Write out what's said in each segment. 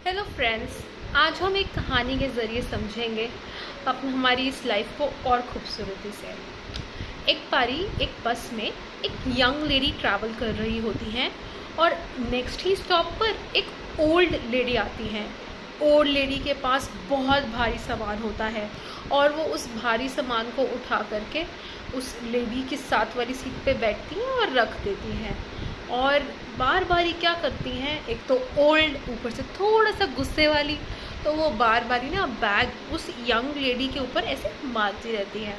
Hello friends, आज हम एक कहानी के ज़रिए समझेंगे अपनी हमारी इस लाइफ को और खूबसूरती से। एक बारी एक बस में एक यंग लेडी ट्रैवल कर रही होती हैं और नेक्स्ट ही स्टॉप पर एक ओल्ड लेडी आती हैं। ओल्ड लेडी के पास बहुत भारी सामान होता है और वो उस भारी सामान को उठा करके उस लेडी की साथ वाली सीट पे बैठती हैं और रख देती हैं। और बार बार ही क्या करती हैं, एक तो ओल्ड, ऊपर से थोड़ा सा गुस्से वाली, तो वो बार बार ही ना बैग उस यंग लेडी के ऊपर ऐसे मारती रहती हैं।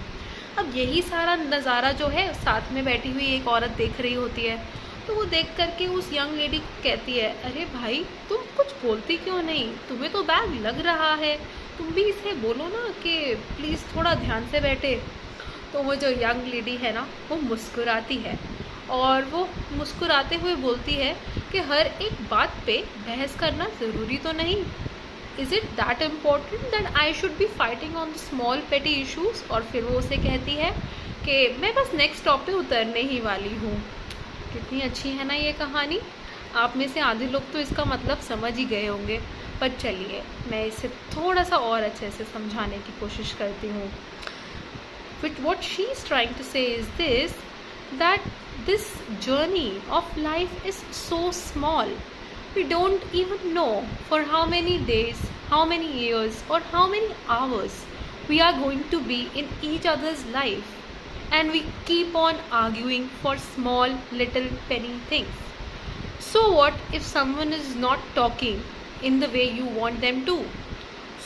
अब यही सारा नज़ारा जो है साथ में बैठी हुई एक औरत देख रही होती है, तो वो देख करके उस यंग लेडी को कहती है, अरे भाई तुम कुछ बोलती क्यों नहीं, तुम्हें तो बैग लग रहा है, तुम भी इसे बोलो ना कि प्लीज़ थोड़ा ध्यान से बैठे। तो वो जो यंग लेडी है ना, वो मुस्कुराती है और वो मुस्कुराते हुए बोलती है कि हर एक बात पे बहस करना ज़रूरी तो नहीं। Is it that important that I should be fighting on the small पेटी इशूज़। और फिर वो उसे कहती है कि मैं बस नेक्स्ट स्टॉप पे उतरने ही वाली हूँ। कितनी अच्छी है ना ये कहानी। आप में से आधे लोग तो इसका मतलब समझ ही गए होंगे, पर चलिए मैं इसे थोड़ा सा और अच्छे से समझाने की कोशिश करती हूँ। What she is trying to say is that this journey of life is so small. We don't even know for how many days, how many years, or how many hours we are going to be in each other's life, and we keep on arguing for small little penny things. So what if someone is not talking in the way you want them to?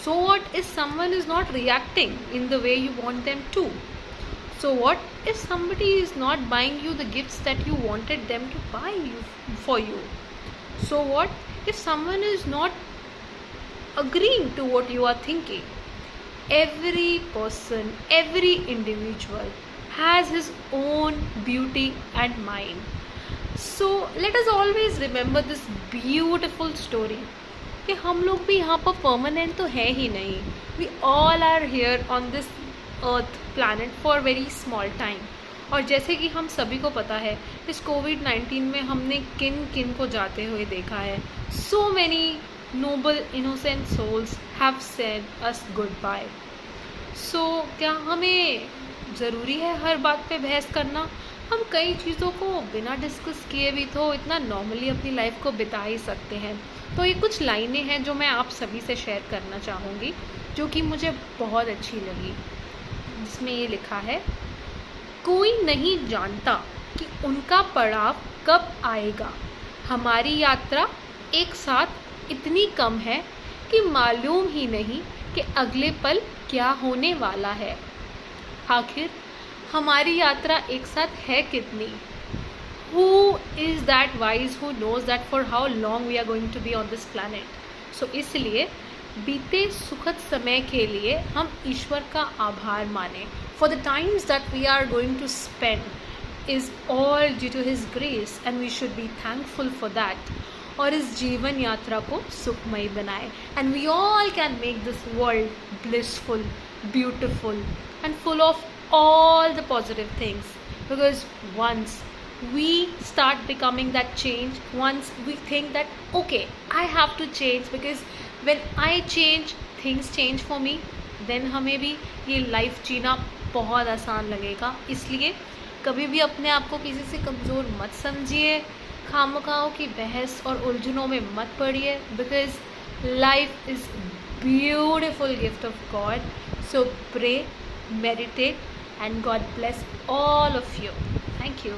So what if someone is not reacting in the way you want them to? So what if somebody is not buying you the gifts that you wanted them to buy for you? So what if someone is not agreeing to what you are thinking? Every person, every individual has his own beauty and mind. So let us always remember this beautiful story कि हम लोग भी यहाँ पर permanent तो है ही नहीं। We all are here on this earth planet for very small time. और जैसे कि हम सभी को पता है, इस कोविड-19 में हमने किन किन को जाते हुए देखा है। So many noble innocent souls have said us goodbye. So क्या हमें ज़रूरी है हर बात पे बहस करना? हम कई चीज़ों को बिना डिस्कस किए भी तो इतना नॉर्मली अपनी लाइफ को बिता ही सकते हैं। तो ये कुछ लाइनें हैं जो मैं आप सभी से शेयर करना चाहूँगी, जो कि मुझे बहुत अच्छी लगी। जिसमें ये लिखा है, कोई नहीं जानता कि उनका पड़ाव कब आएगा, हमारी यात्रा एक साथ इतनी कम है कि मालूम ही नहीं कि अगले पल क्या होने वाला है। आखिर हमारी यात्रा एक साथ है कितनी? Who is that wise who knows that for how long we are going to be on this planet? So इसलिए बीते सुखद समय के लिए हम ईश्वर का आभार मानें। For the times that we are going to spend is all due to His grace and we should be thankful for that. और इस जीवन यात्रा को सुखमय बनाएं। And we all can make this world blissful, beautiful and full of all the positive things, because once we start becoming that change, once we think that okay, I have to change because when I change things change for me, then हमें भी ये life जीना बहुत आसान लगेगा। इसलिए कभी भी अपने आप को किसी से कमज़ोर मत समझिए, खामखाओं की बहस और उलझनों में मत पड़िए, because life is beautiful gift of God. So pray, meditate, and God bless all of you. Thank you.